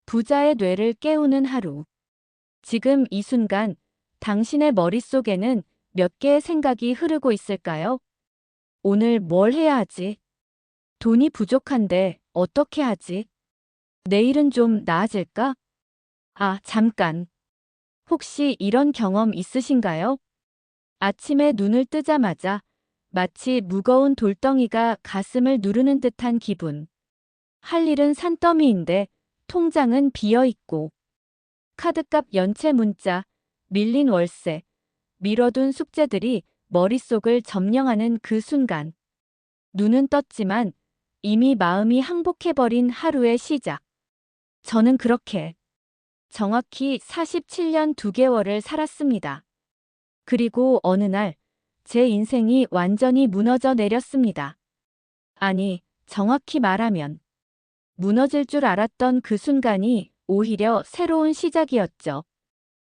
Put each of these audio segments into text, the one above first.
부자의 뇌를 깨우는 하루. 지금 이 순간 당신의 머릿속에는 몇 개의 생각이 흐르고 있을까요? 오늘 뭘 해야 하지? 돈이 부족한데 어떻게 하지? 내일은 좀 나아질까? 아, 잠깐. 혹시 이런 경험 있으신가요? 아침에 눈을 뜨자마자 마치 무거운 돌덩이가 가슴을 누르는 듯한 기분. 할 일은 산더미인데 통장은 비어 있고 카드값 연체 문자, 밀린 월세, 미뤄둔 숙제들이 머릿속을 점령하는 그 순간. 눈은 떴지만 이미 마음이 항복해버린 하루의 시작. 저는 그렇게 정확히 47년 2개월을 살았습니다. 그리고 어느 날 제 인생이 완전히 무너져 내렸습니다. 아니, 정확히 말하면 무너질 줄 알았던 그 순간이 오히려 새로운 시작이었죠.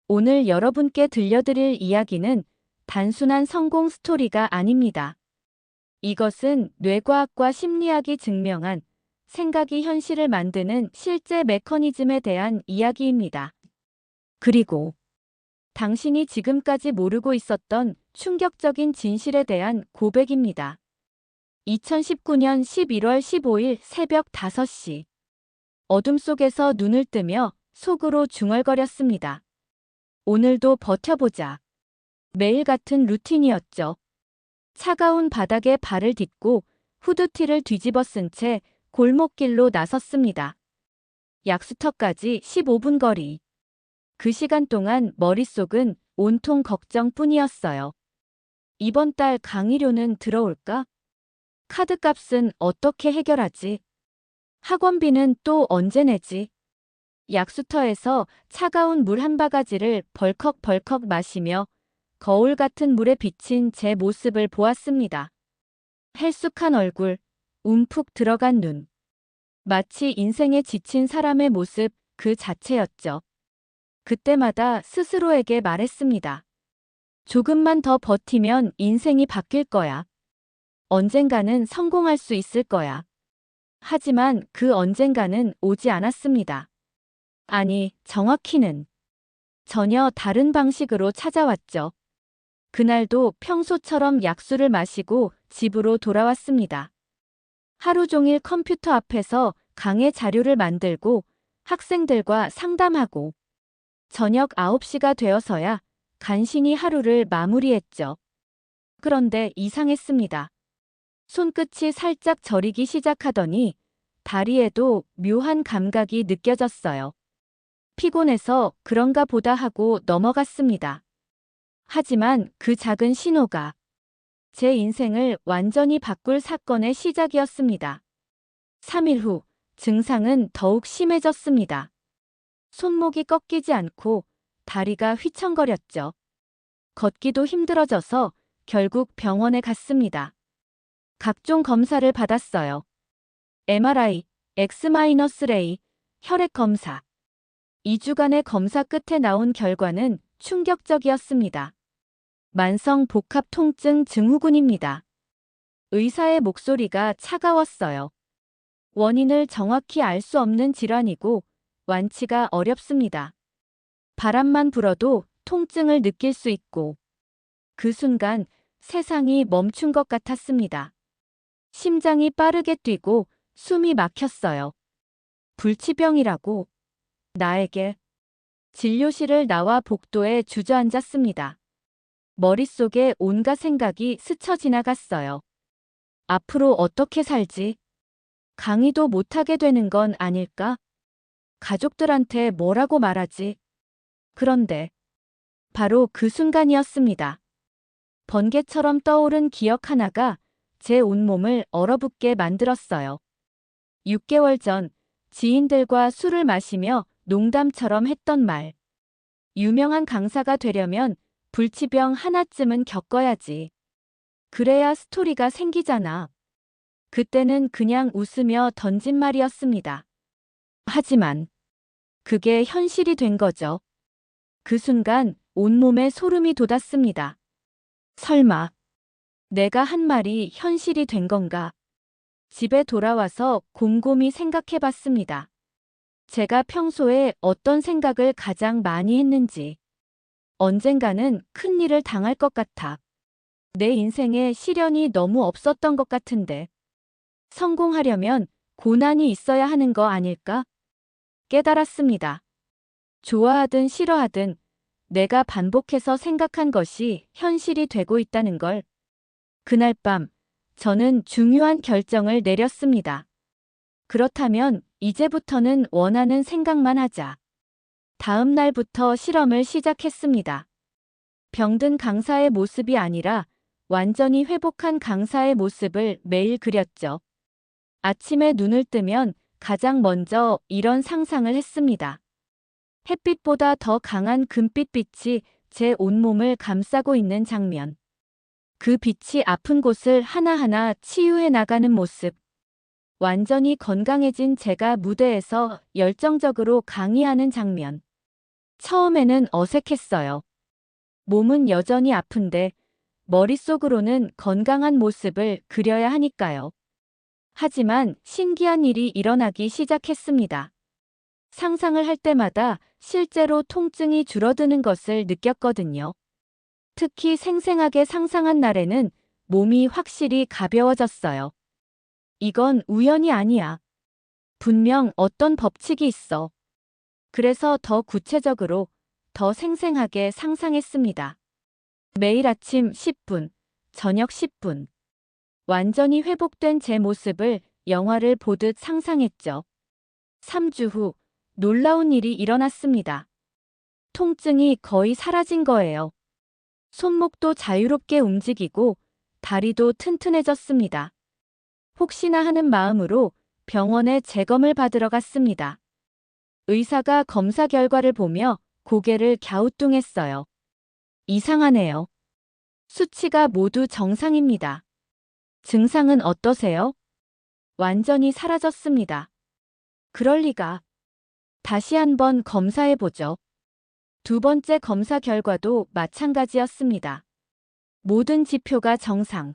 오늘 여러분께 들려드릴 이야기는 단순한 성공 스토리가 아닙니다. 이것은 뇌과학과 심리학이 증명한 생각이 현실을 만드는 실제 메커니즘에 대한 이야기입니다. 그리고 당신이 지금까지 모르고 있었던 충격적인 진실에 대한 고백입니다. 2019년 11월 15일 새벽 5시. 어둠 속에서 눈을 뜨며 속으로 중얼거렸습니다. 오늘도 버텨보자. 매일 같은 루틴이었죠. 차가운 바닥에 발을 딛고 후드티를 뒤집어 쓴 채 골목길로 나섰습니다. 약수터까지 15분 거리. 그 시간 동안 머릿속은 온통 걱정뿐이었어요. 이번 달 강의료는 들어올까? 카드값은 어떻게 해결하지? 학원비는 또 언제 내지? 약수터에서 차가운 물 한 바가지를 벌컥벌컥 마시며 거울 같은 물에 비친 제 모습을 보았습니다. 헬쑥한 얼굴, 움푹 들어간 눈. 마치 인생에 지친 사람의 모습 그 자체였죠. 그때마다 스스로에게 말했습니다. 조금만 더 버티면 인생이 바뀔 거야. 언젠가는 성공할 수 있을 거야. 하지만 그 언젠가는 오지 않았습니다. 아니, 정확히는 전혀 다른 방식으로 찾아왔죠. 그날도 평소처럼 약수를 마시고 집으로 돌아왔습니다. 하루 종일 컴퓨터 앞에서 강의 자료를 만들고 학생들과 상담하고 저녁 9시가 되어서야 간신히 하루를 마무리했죠. 그런데 이상했습니다. 손끝이 살짝 저리기 시작하더니 다리에도 묘한 감각이 느껴졌어요. 피곤해서 그런가 보다 하고 넘어갔습니다. 하지만 그 작은 신호가 제 인생을 완전히 바꿀 사건의 시작이었습니다. 3일 후 증상은 더욱 심해졌습니다. 손목이 꺾이지 않고 다리가 휘청거렸죠. 걷기도 힘들어져서 결국 병원에 갔습니다. 각종 검사를 받았어요. MRI, X-레이, 혈액 검사. 2주간의 검사 끝에 나온 결과는 충격적이었습니다. 만성 복합 통증 증후군입니다. 의사의 목소리가 차가웠어요. 원인을 정확히 알 수 없는 질환이고 완치가 어렵습니다. 바람만 불어도 통증을 느낄 수 있고 그 순간 세상이 멈춘 것 같았습니다. 심장이 빠르게 뛰고 숨이 막혔어요. 불치병이라고 나에게 진료실을 나와 복도에 주저앉았습니다. 머릿속에 온갖 생각이 스쳐 지나갔어요. 앞으로 어떻게 살지? 강의도 못하게 되는 건 아닐까? 가족들한테 뭐라고 말하지? 그런데 바로 그 순간이었습니다. 번개처럼 떠오른 기억 하나가 제 온몸을 얼어붙게 만들었어요. 6개월 전 지인들과 술을 마시며 농담처럼 했던 말. 유명한 강사가 되려면 불치병 하나쯤은 겪어야지. 그래야 스토리가 생기잖아. 그때는 그냥 웃으며 던진 말이었습니다. 하지만 그게 현실이 된 거죠. 그 순간 온몸에 소름이 돋았습니다. 설마 내가 한 말이 현실이 된 건가? 집에 돌아와서 곰곰이 생각해 봤습니다. 제가 평소에 어떤 생각을 가장 많이 했는지, 언젠가는 큰 일을 당할 것 같아. 내 인생에 시련이 너무 없었던 것 같은데, 성공하려면 고난이 있어야 하는 거 아닐까? 깨달았습니다. 좋아하든 싫어하든 내가 반복해서 생각한 것이 현실이 되고 있다는 걸. 그날 밤, 저는 중요한 결정을 내렸습니다. 그렇다면 이제부터는 원하는 생각만 하자. 다음 날부터 실험을 시작했습니다. 병든 강사의 모습이 아니라 완전히 회복한 강사의 모습을 매일 그렸죠. 아침에 눈을 뜨면 가장 먼저 이런 상상을 했습니다. 햇빛보다 더 강한 금빛빛이 제 온몸을 감싸고 있는 장면. 그 빛이 아픈 곳을 하나하나 치유해 나가는 모습. 완전히 건강해진 제가 무대에서 열정적으로 강의하는 장면. 처음에는 어색했어요. 몸은 여전히 아픈데 머릿속으로는 건강한 모습을 그려야 하니까요. 하지만 신기한 일이 일어나기 시작했습니다. 상상을 할 때마다 실제로 통증이 줄어드는 것을 느꼈거든요. 특히 생생하게 상상한 날에는 몸이 확실히 가벼워졌어요. 이건 우연이 아니야. 분명 어떤 법칙이 있어. 그래서 더 구체적으로, 더 생생하게 상상했습니다. 매일 아침 10분, 저녁 10분. 완전히 회복된 제 모습을 영화를 보듯 상상했죠. 3주 후, 놀라운 일이 일어났습니다. 통증이 거의 사라진 거예요. 손목도 자유롭게 움직이고 다리도 튼튼해졌습니다. 혹시나 하는 마음으로 병원에 재검을 받으러 갔습니다. 의사가 검사 결과를 보며 고개를 갸우뚱했어요. 이상하네요. 수치가 모두 정상입니다. 증상은 어떠세요? 완전히 사라졌습니다. 그럴 리가. 다시 한번 검사해보죠. 두 번째 검사 결과도 마찬가지였습니다. 모든 지표가 정상.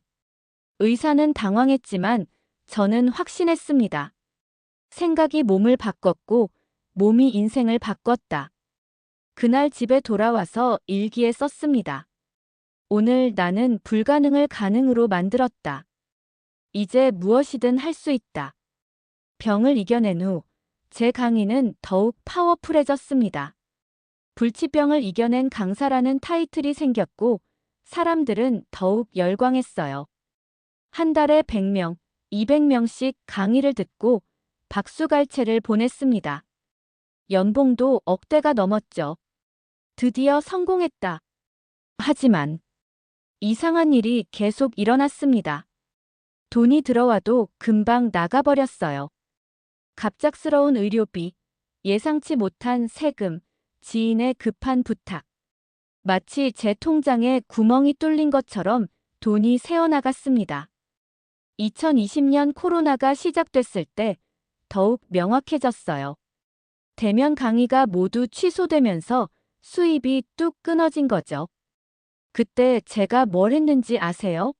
의사는 당황했지만 저는 확신했습니다. 생각이 몸을 바꿨고 몸이 인생을 바꿨다. 그날 집에 돌아와서 일기에 썼습니다. 오늘 나는 불가능을 가능으로 만들었다. 이제 무엇이든 할 수 있다. 병을 이겨낸 후 제 강의는 더욱 파워풀해졌습니다. 불치병을 이겨낸 강사라는 타이틀이 생겼고 사람들은 더욱 열광했어요. 한 달에 100명, 200명씩 강의를 듣고 박수갈채를 보냈습니다. 연봉도 억대가 넘었죠. 드디어 성공했다. 하지만 이상한 일이 계속 일어났습니다. 돈이 들어와도 금방 나가버렸어요. 갑작스러운 의료비, 예상치 못한 세금, 지인의 급한 부탁. 마치 제 통장에 구멍이 뚫린 것처럼 돈이 새어나갔습니다. 2020년 코로나가 시작됐을 때 더욱 명확해졌어요. 대면 강의가 모두 취소되면서 수입이 뚝 끊어진 거죠. 그때 제가 뭘 했는지 아세요?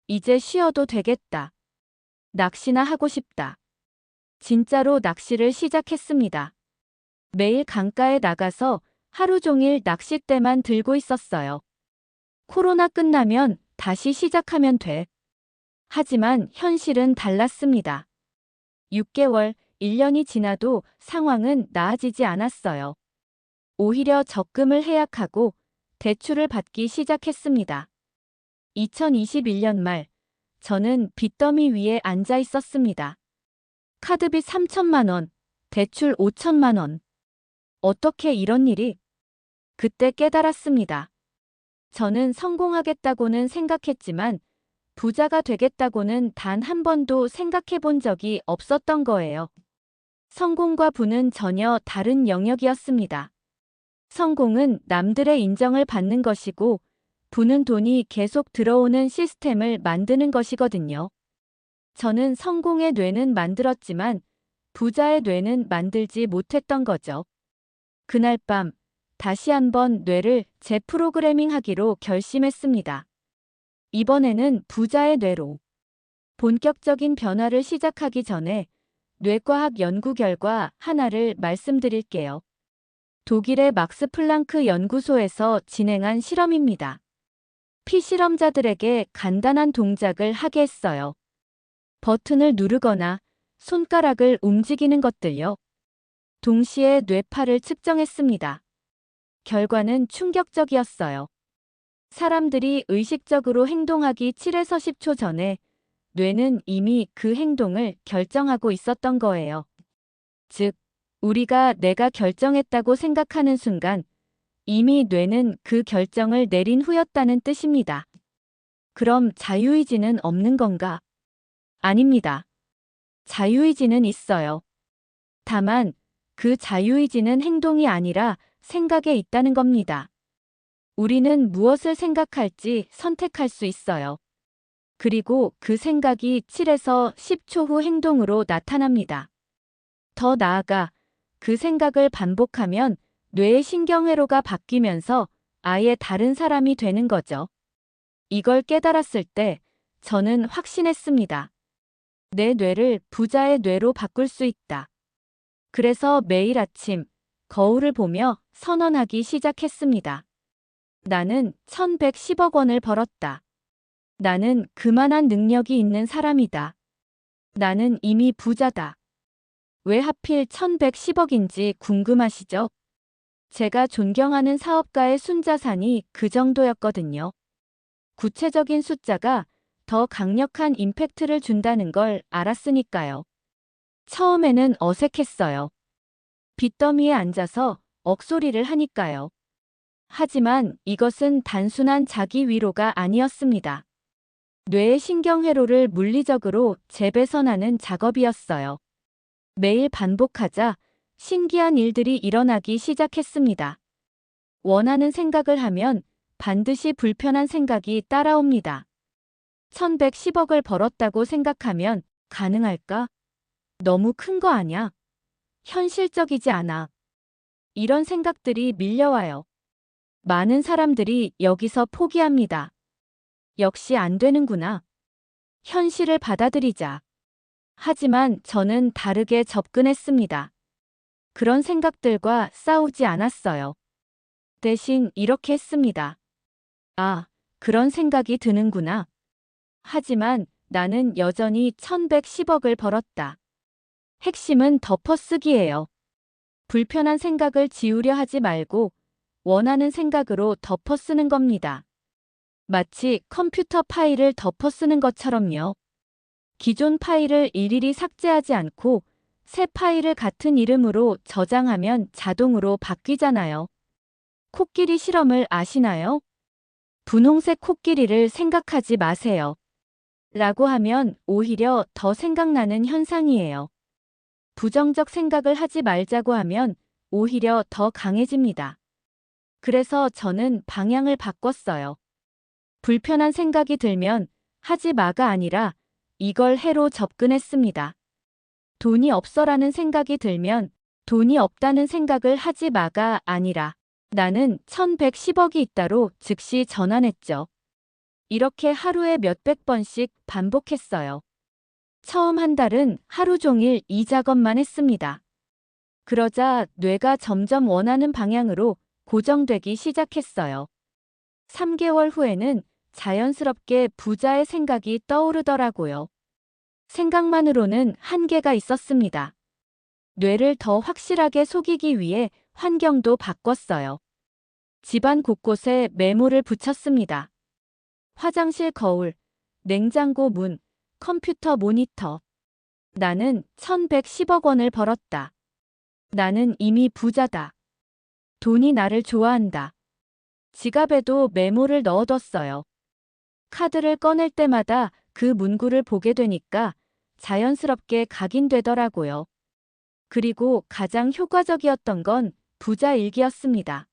이제 쉬어도 되겠다. 낚시나 하고 싶다. 진짜로 낚시를 시작했습니다. 매일 강가에 나가서 하루 종일 낚싯대만 들고 있었어요. 코로나 끝나면 다시 시작하면 돼. 하지만 현실은 달랐습니다. 6개월, 1년이 지나도 상황은 나아지지 않았어요. 오히려 적금을 해약하고 대출을 받기 시작했습니다. 2021년 말, 저는 빚더미 위에 앉아 있었습니다. 카드빚 3천만 원, 대출 5천만 원. 어떻게 이런 일이? 그때 깨달았습니다. 저는 성공하겠다고는 생각했지만 부자가 되겠다고는 단 한 번도 생각해 본 적이 없었던 거예요. 성공과 부는 전혀 다른 영역이었습니다. 성공은 남들의 인정을 받는 것이고 부는 돈이 계속 들어오는 시스템을 만드는 것이거든요. 저는 성공의 뇌는 만들었지만 부자의 뇌는 만들지 못했던 거죠. 그날 밤 다시 한번 뇌를 재프로그래밍하기로 결심했습니다. 이번에는 부자의 뇌로. 본격적인 변화를 시작하기 전에 뇌과학 연구 결과 하나를 말씀드릴게요. 독일의 막스 플랑크 연구소에서 진행한 실험입니다. 피실험자들에게 간단한 동작을 하게 했어요. 버튼을 누르거나 손가락을 움직이는 것들요. 동시에 뇌파를 측정했습니다. 결과는 충격적이었어요. 사람들이 의식적으로 행동하기 7에서 10초 전에 뇌는 이미 그 행동을 결정하고 있었던 거예요. 즉, 우리가 내가 결정했다고 생각하는 순간 이미 뇌는 그 결정을 내린 후였다는 뜻입니다. 그럼 자유의지는 없는 건가? 아닙니다. 자유의지는 있어요. 다만 그 자유의지는 행동이 아니라 생각에 있다는 겁니다. 우리는 무엇을 생각할지 선택할 수 있어요. 그리고 그 생각이 7에서 10초 후 행동으로 나타납니다. 더 나아가 그 생각을 반복하면 뇌의 신경회로가 바뀌면서 아예 다른 사람이 되는 거죠. 이걸 깨달았을 때 저는 확신했습니다. 내 뇌를 부자의 뇌로 바꿀 수 있다. 그래서 매일 아침 거울을 보며 선언하기 시작했습니다. 나는 1110억 원을 벌었다. 나는 그만한 능력이 있는 사람이다. 나는 이미 부자다. 왜 하필 1110억인지 궁금하시죠? 제가 존경하는 사업가의 순자산이 그 정도였거든요. 구체적인 숫자가 더 강력한 임팩트를 준다는 걸 알았으니까요. 처음에는 어색했어요. 빚더미에 앉아서 억소리를 하니까요. 하지만 이것은 단순한 자기 위로가 아니었습니다. 뇌의 신경회로를 물리적으로 재배선하는 작업이었어요. 매일 반복하자 신기한 일들이 일어나기 시작했습니다. 원하는 생각을 하면 반드시 불편한 생각이 따라옵니다. 1110억을 벌었다고 생각하면 가능할까? 너무 큰 거 아냐? 현실적이지 않아. 이런 생각들이 밀려와요. 많은 사람들이 여기서 포기합니다. 역시 안 되는구나. 현실을 받아들이자. 하지만 저는 다르게 접근했습니다. 그런 생각들과 싸우지 않았어요. 대신 이렇게 했습니다. 아, 그런 생각이 드는구나. 하지만 나는 여전히 1110억을 벌었다. 핵심은 덮어쓰기예요. 불편한 생각을 지우려 하지 말고 원하는 생각으로 덮어쓰는 겁니다. 마치 컴퓨터 파일을 덮어쓰는 것처럼요. 기존 파일을 일일이 삭제하지 않고 새 파일을 같은 이름으로 저장하면 자동으로 바뀌잖아요. 코끼리 실험을 아시나요? 분홍색 코끼리를 생각하지 마세요. 라고 하면 오히려 더 생각나는 현상이에요. 부정적 생각을 하지 말자고 하면 오히려 더 강해집니다. 그래서 저는 방향을 바꿨어요. 불편한 생각이 들면 하지 마가 아니라 이걸 해로 접근했습니다. 돈이 없어라는 생각이 들면 돈이 없다는 생각을 하지 마가 아니라 나는 1110억이 있다로 즉시 전환했죠. 이렇게 하루에 몇백 번씩 반복했어요. 처음 한 달은 하루 종일 이 작업만 했습니다. 그러자 뇌가 점점 원하는 방향으로 고정되기 시작했어요. 3개월 후에는 자연스럽게 부자의 생각이 떠오르더라고요. 생각만으로는 한계가 있었습니다. 뇌를 더 확실하게 속이기 위해 환경도 바꿨어요. 집안 곳곳에 메모를 붙였습니다. 화장실 거울, 냉장고 문, 컴퓨터 모니터. 나는 1110억 원을 벌었다. 나는 이미 부자다. 돈이 나를 좋아한다. 지갑에도 메모를 넣어뒀어요. 카드를 꺼낼 때마다 그 문구를 보게 되니까 자연스럽게 각인되더라고요. 그리고 가장 효과적이었던 건 부자 일기였습니다.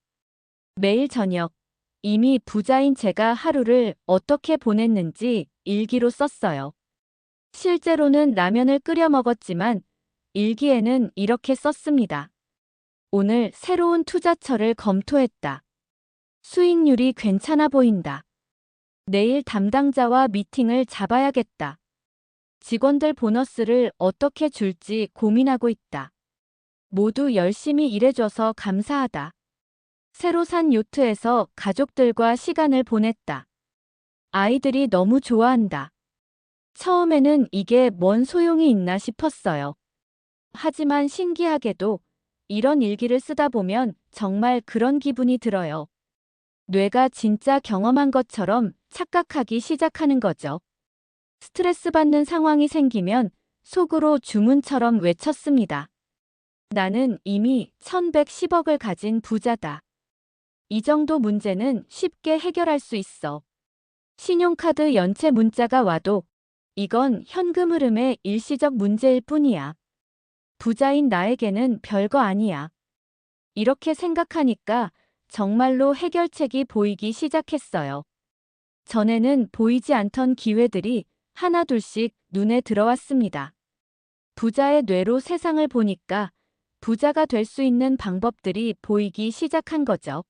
매일 저녁, 이미 부자인 제가 하루를 어떻게 보냈는지 일기로 썼어요. 실제로는 라면을 끓여 먹었지만 일기에는 이렇게 썼습니다. 오늘 새로운 투자처를 검토했다. 수익률이 괜찮아 보인다. 내일 담당자와 미팅을 잡아야겠다. 직원들 보너스를 어떻게 줄지 고민하고 있다. 모두 열심히 일해줘서 감사하다. 새로 산 요트에서 가족들과 시간을 보냈다. 아이들이 너무 좋아한다. 처음에는 이게 뭔 소용이 있나 싶었어요. 하지만 신기하게도 이런 일기를 쓰다 보면 정말 그런 기분이 들어요. 뇌가 진짜 경험한 것처럼 착각하기 시작하는 거죠. 스트레스 받는 상황이 생기면 속으로 주문처럼 외쳤습니다. 나는 이미 1110억을 가진 부자다. 이 정도 문제는 쉽게 해결할 수 있어. 신용카드 연체 문자가 와도 이건 현금 흐름의 일시적 문제일 뿐이야. 부자인 나에게는 별거 아니야. 이렇게 생각하니까 정말로 해결책이 보이기 시작했어요. 전에는 보이지 않던 기회들이 하나둘씩 눈에 들어왔습니다. 부자의 뇌로 세상을 보니까 부자가 될 수 있는 방법들이 보이기 시작한 거죠.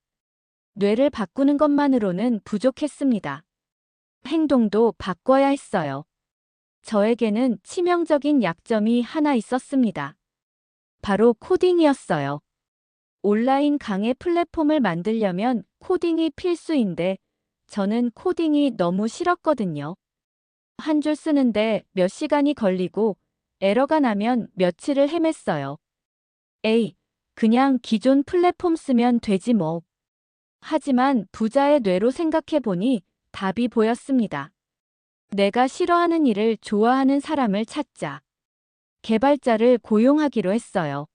뇌를 바꾸는 것만으로는 부족했습니다. 행동도 바꿔야 했어요. 저에게는 치명적인 약점이 하나 있었습니다. 바로 코딩이었어요. 온라인 강의 플랫폼을 만들려면 코딩이 필수인데 저는 코딩이 너무 싫었거든요. 한 줄 쓰는데 몇 시간이 걸리고 에러가 나면 며칠을 헤맸어요. 에이, 그냥 기존 플랫폼 쓰면 되지 뭐. 하지만 부자의 뇌로 생각해보니 답이 보였습니다. 내가 싫어하는 일을 좋아하는 사람을 찾자. 개발자를 고용하기로 했어요.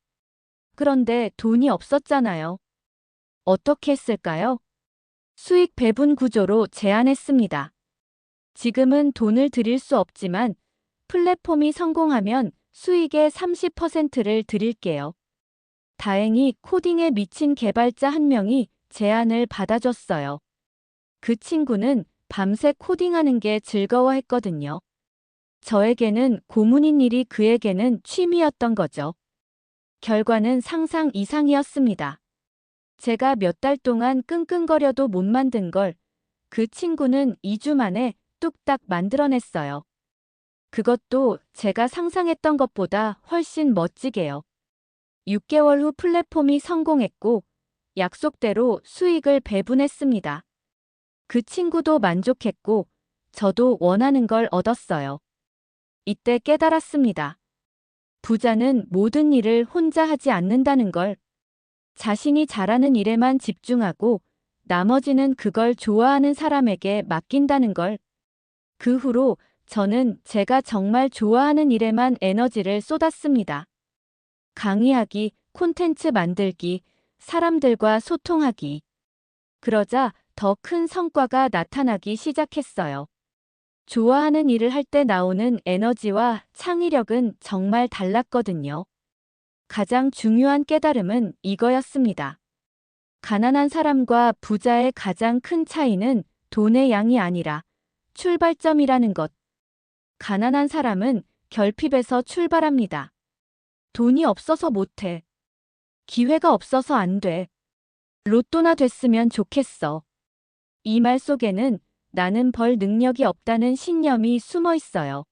그런데 돈이 없었잖아요. 어떻게 했을까요? 수익 배분 구조로 제안했습니다. 지금은 돈을 드릴 수 없지만 플랫폼이 성공하면 수익의 30%를 드릴게요. 다행히 코딩에 미친 개발자 한 명이 제안을 받아줬어요. 그 친구는 밤새 코딩하는 게 즐거워했거든요. 저에게는 고문인 일이 그에게는 취미였던 거죠. 결과는 상상 이상이었습니다. 제가 몇 달 동안 끙끙거려도 못 만든 걸 그 친구는 2주 만에 뚝딱 만들어냈어요. 그것도 제가 상상했던 것보다 훨씬 멋지게요. 6개월 후 플랫폼이 성공했고 약속대로 수익을 배분했습니다. 그 친구도 만족했고 저도 원하는 걸 얻었어요. 이때 깨달았습니다. 부자는 모든 일을 혼자 하지 않는다는 걸. 자신이 잘하는 일에만 집중하고 나머지는 그걸 좋아하는 사람에게 맡긴다는 걸. 그 후로 저는 제가 정말 좋아하는 일에만 에너지를 쏟았습니다. 강의하기, 콘텐츠 만들기, 사람들과 소통하기. 그러자 더 큰 성과가 나타나기 시작했어요. 좋아하는 일을 할 때 나오는 에너지와 창의력은 정말 달랐거든요. 가장 중요한 깨달음은 이거였습니다. 가난한 사람과 부자의 가장 큰 차이는 돈의 양이 아니라 출발점이라는 것. 가난한 사람은 결핍에서 출발합니다. 돈이 없어서 못해. 기회가 없어서 안 돼. 로또나 됐으면 좋겠어. 이 말 속에는 나는 벌 능력이 없다는 신념이 숨어 있어요.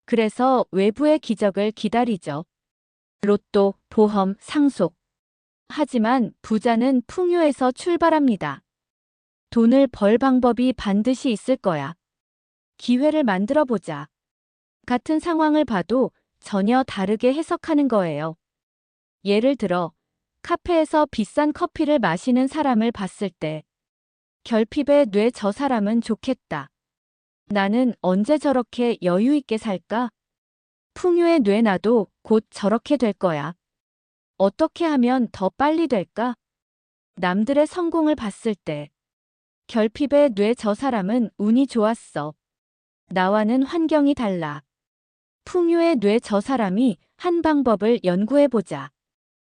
그래서 외부의 기적을 기다리죠. 로또, 보험, 상속. 하지만 부자는 풍요에서 출발합니다. 돈을 벌 방법이 반드시 있을 거야. 기회를 만들어 보자. 같은 상황을 봐도 전혀 다르게 해석하는 거예요. 예를 들어, 카페에서 비싼 커피를 마시는 사람을 봤을 때, 결핍에 뇌 저 사람은 좋겠다. 나는 언제 저렇게 여유 있게 살까? 풍요에 뇌 나도 곧 저렇게 될 거야. 어떻게 하면 더 빨리 될까? 남들의 성공을 봤을 때, 결핍에 뇌 저 사람은 운이 좋았어. 나와는 환경이 달라. 풍요에 뇌 저 사람이 한 방법을 연구해보자.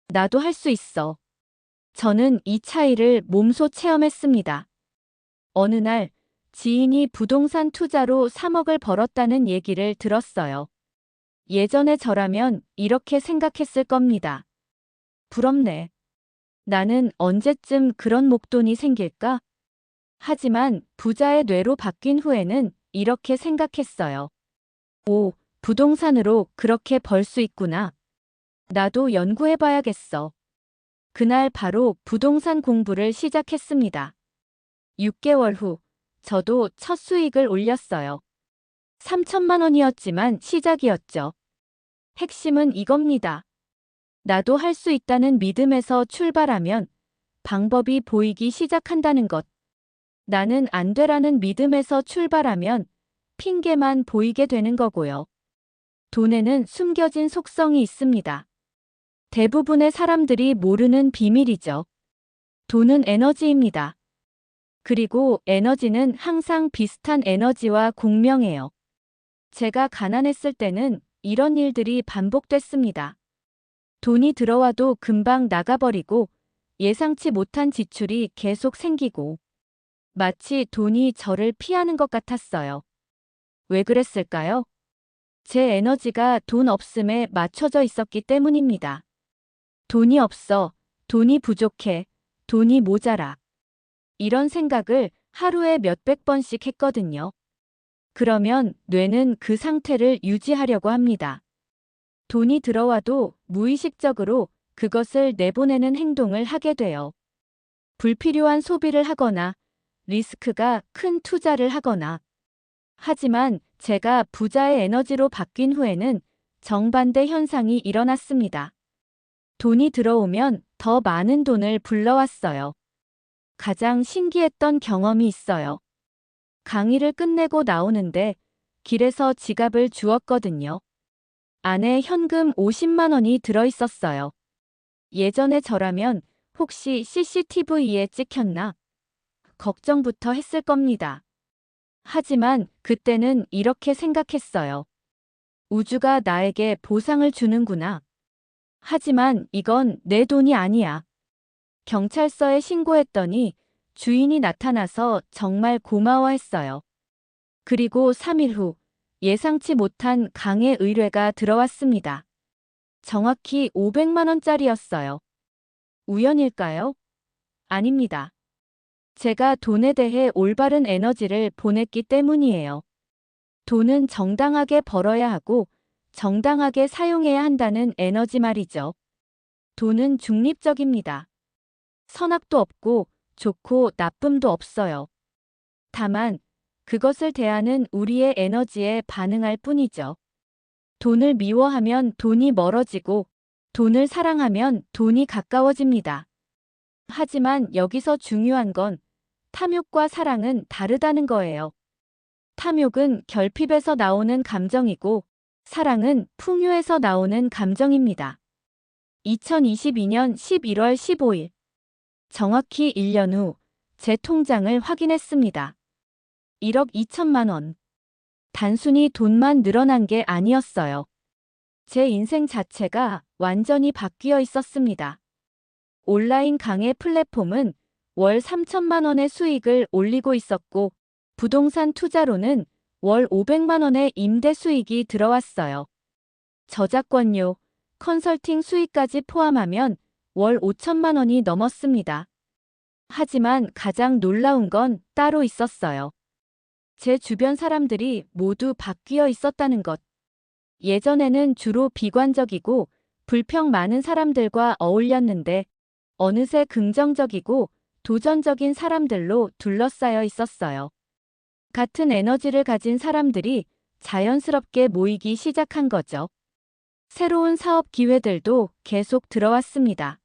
나도 할 수 있어. 저는 이 차이를 몸소 체험했습니다. 어느 날 지인이 부동산 투자로 3억을 벌었다는 얘기를 들었어요. 예전에 저라면 이렇게 생각했을 겁니다. 부럽네. 나는 언제쯤 그런 목돈이 생길까? 하지만 부자의 뇌로 바뀐 후에는 이렇게 생각했어요. 오, 부동산으로 그렇게 벌 수 있구나. 나도 연구해봐야겠어. 그날 바로 부동산 공부를 시작했습니다. 6개월 후, 저도 첫 수익을 올렸어요. 3천만 원이었지만 시작이었죠. 핵심은 이겁니다. 나도 할 수 있다는 믿음에서 출발하면 방법이 보이기 시작한다는 것. 나는 안 되라는 믿음에서 출발하면 핑계만 보이게 되는 거고요. 돈에는 숨겨진 속성이 있습니다. 대부분의 사람들이 모르는 비밀이죠. 돈은 에너지입니다. 그리고 에너지는 항상 비슷한 에너지와 공명해요. 제가 가난했을 때는 이런 일들이 반복됐습니다. 돈이 들어와도 금방 나가버리고 예상치 못한 지출이 계속 생기고 마치 돈이 저를 피하는 것 같았어요. 왜 그랬을까요? 제 에너지가 돈 없음에 맞춰져 있었기 때문입니다. 돈이 없어, 돈이 부족해, 돈이 모자라. 이런 생각을 하루에 몇백 번씩 했거든요. 그러면 뇌는 그 상태를 유지하려고 합니다. 돈이 들어와도 무의식적으로 그것을 내보내는 행동을 하게 돼요. 불필요한 소비를 하거나 리스크가 큰 투자를 하거나. 하지만 제가 부자의 에너지로 바뀐 후에는 정반대 현상이 일어났습니다. 돈이 들어오면 더 많은 돈을 불러왔어요. 가장 신기했던 경험이 있어요. 강의를 끝내고 나오는데 길에서 지갑을 주웠거든요. 안에 현금 50만 원이 들어있었어요. 예전에 저라면 혹시 CCTV에 찍혔나? 걱정부터 했을 겁니다. 하지만 그때는 이렇게 생각했어요. 우주가 나에게 보상을 주는구나. 하지만 이건 내 돈이 아니야. 경찰서에 신고했더니 주인이 나타나서 정말 고마워했어요. 그리고 3일 후 예상치 못한 강의 의뢰가 들어왔습니다. 정확히 500만 원짜리였어요. 우연일까요? 아닙니다. 제가 돈에 대해 올바른 에너지를 보냈기 때문이에요. 돈은 정당하게 벌어야 하고 정당하게 사용해야 한다는 에너지 말이죠. 돈은 중립적입니다. 선악도 없고 좋고 나쁨도 없어요. 다만 그것을 대하는 우리의 에너지에 반응할 뿐이죠. 돈을 미워하면 돈이 멀어지고 돈을 사랑하면 돈이 가까워집니다. 하지만 여기서 중요한 건 탐욕과 사랑은 다르다는 거예요. 탐욕은 결핍에서 나오는 감정이고 사랑은 풍요에서 나오는 감정입니다. 2022년 11월 15일. 정확히 1년 후 제 통장을 확인했습니다. 1억 2천만 원. 단순히 돈만 늘어난 게 아니었어요. 제 인생 자체가 완전히 바뀌어 있었습니다. 온라인 강의 플랫폼은 월 3천만 원의 수익을 올리고 있었고 부동산 투자로는 월 500만 원의 임대 수익이 들어왔어요. 저작권료, 컨설팅 수익까지 포함하면 월 5천만 원이 넘었습니다. 하지만 가장 놀라운 건 따로 있었어요. 제 주변 사람들이 모두 바뀌어 있었다는 것. 예전에는 주로 비관적이고 불평 많은 사람들과 어울렸는데 어느새 긍정적이고 도전적인 사람들로 둘러싸여 있었어요. 같은 에너지를 가진 사람들이 자연스럽게 모이기 시작한 거죠. 새로운 사업 기회들도 계속 들어왔습니다.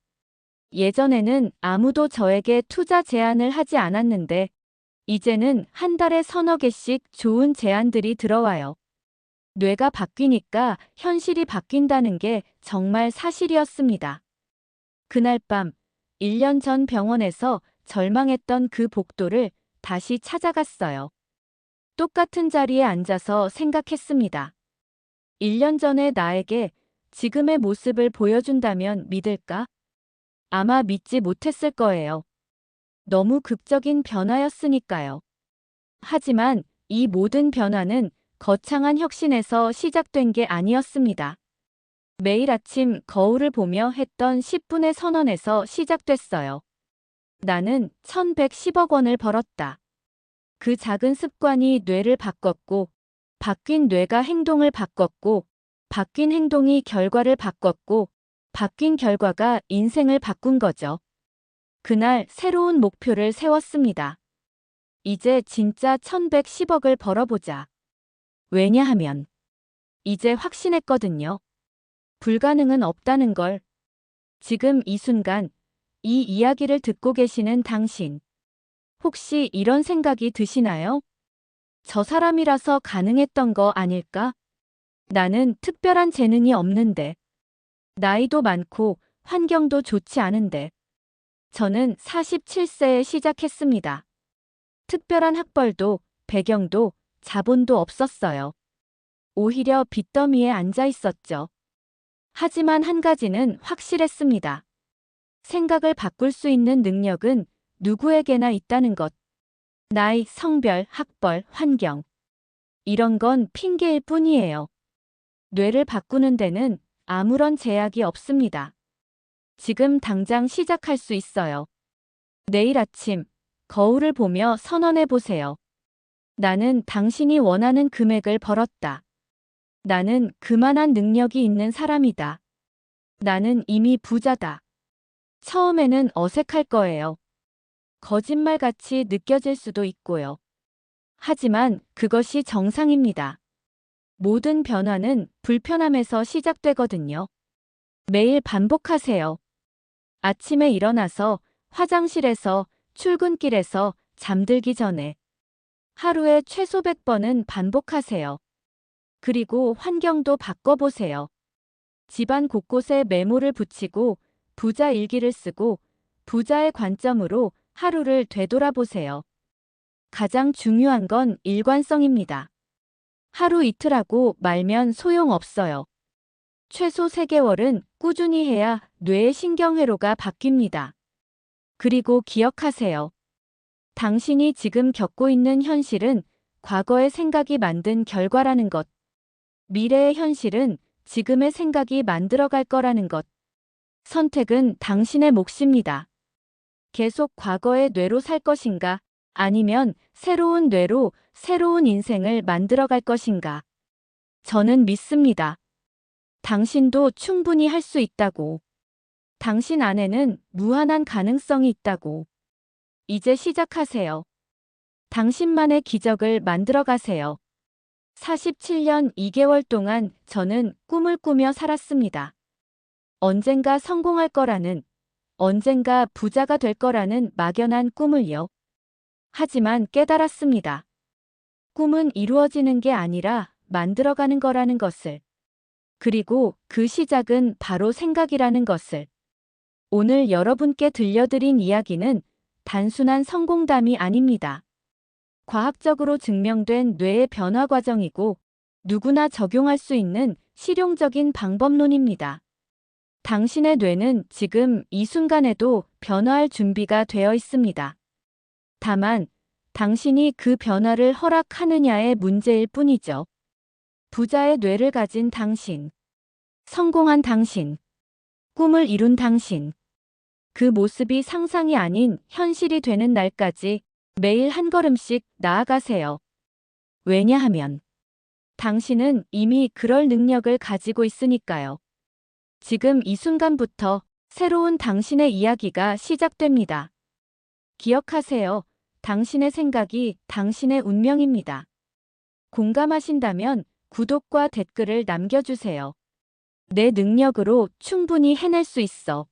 예전에는 아무도 저에게 투자 제안을 하지 않았는데 이제는 한 달에 서너 개씩 좋은 제안들이 들어와요. 뇌가 바뀌니까 현실이 바뀐다는 게 정말 사실이었습니다. 그날 밤 1년 전 병원에서 절망했던 그 복도를 다시 찾아갔어요. 똑같은 자리에 앉아서 생각했습니다. 1년 전에 나에게 지금의 모습을 보여준다면 믿을까? 아마 믿지 못했을 거예요. 너무 극적인 변화였으니까요. 하지만 이 모든 변화는 거창한 혁신에서 시작된 게 아니었습니다. 매일 아침 거울을 보며 했던 10분의 선언에서 시작됐어요. 나는 1110억 원을 벌었다. 그 작은 습관이 뇌를 바꿨고 바뀐 뇌가 행동을 바꿨고, 바뀐 행동이 결과를 바꿨고, 바뀐 결과가 인생을 바꾼 거죠. 그날 새로운 목표를 세웠습니다. 이제 진짜 1110억을 벌어보자. 왜냐하면 이제 확신했거든요. 불가능은 없다는 걸. 지금 이 순간 이 이야기를 듣고 계시는 당신. 혹시 이런 생각이 드시나요? 저 사람이라서 가능했던 거 아닐까? 나는 특별한 재능이 없는데. 나이도 많고 환경도 좋지 않은데. 저는 47세에 시작했습니다. 특별한 학벌도 배경도 자본도 없었어요. 오히려 빚더미에 앉아 있었죠. 하지만 한 가지는 확실했습니다. 생각을 바꿀 수 있는 능력은 누구에게나 있다는 것. 나이, 성별, 학벌, 환경. 이런 건 핑계일 뿐이에요. 뇌를 바꾸는 데는 아무런 제약이 없습니다. 지금 당장 시작할 수 있어요. 내일 아침 거울을 보며 선언해 보세요. 나는 당신이 원하는 금액을 벌었다. 나는 그만한 능력이 있는 사람이다. 나는 이미 부자다. 처음에는 어색할 거예요. 거짓말같이 느껴질 수도 있고요. 하지만 그것이 정상입니다. 모든 변화는 불편함에서 시작되거든요. 매일 반복하세요. 아침에 일어나서, 화장실에서, 출근길에서, 잠들기 전에. 하루에 최소 100번은 반복하세요. 그리고 환경도 바꿔보세요. 집안 곳곳에 메모를 붙이고 부자 일기를 쓰고 부자의 관점으로 하루를 되돌아보세요. 가장 중요한 건 일관성입니다. 하루 이틀하고 말면 소용없어요. 최소 3개월은 꾸준히 해야 뇌의 신경회로가 바뀝니다. 그리고 기억하세요. 당신이 지금 겪고 있는 현실은 과거의 생각이 만든 결과라는 것. 미래의 현실은 지금의 생각이 만들어갈 거라는 것. 선택은 당신의 몫입니다. 계속 과거의 뇌로 살 것인가, 아니면 새로운 뇌로 새로운 인생을 만들어갈 것인가. 저는 믿습니다. 당신도 충분히 할 수 있다고. 당신 안에는 무한한 가능성이 있다고. 이제 시작하세요. 당신만의 기적을 만들어 가세요. 47년 2개월 동안 저는 꿈을 꾸며 살았습니다. 언젠가 성공할 거라는, 언젠가 부자가 될 거라는 막연한 꿈을요. 하지만 깨달았습니다. 꿈은 이루어지는 게 아니라 만들어가는 거라는 것을. 그리고 그 시작은 바로 생각이라는 것을. 오늘 여러분께 들려드린 이야기는 단순한 성공담이 아닙니다. 과학적으로 증명된 뇌의 변화 과정이고 누구나 적용할 수 있는 실용적인 방법론입니다. 당신의 뇌는 지금 이 순간에도 변화할 준비가 되어 있습니다. 다만 당신이 그 변화를 허락하느냐의 문제일 뿐이죠. 부자의 뇌를 가진 당신, 성공한 당신, 꿈을 이룬 당신. 그 모습이 상상이 아닌 현실이 되는 날까지 매일 한 걸음씩 나아가세요. 왜냐하면 당신은 이미 그럴 능력을 가지고 있으니까요. 지금 이 순간부터 새로운 당신의 이야기가 시작됩니다. 기억하세요. 당신의 생각이 당신의 운명입니다. 공감하신다면 구독과 댓글을 남겨주세요. 내 능력으로 충분히 해낼 수 있어.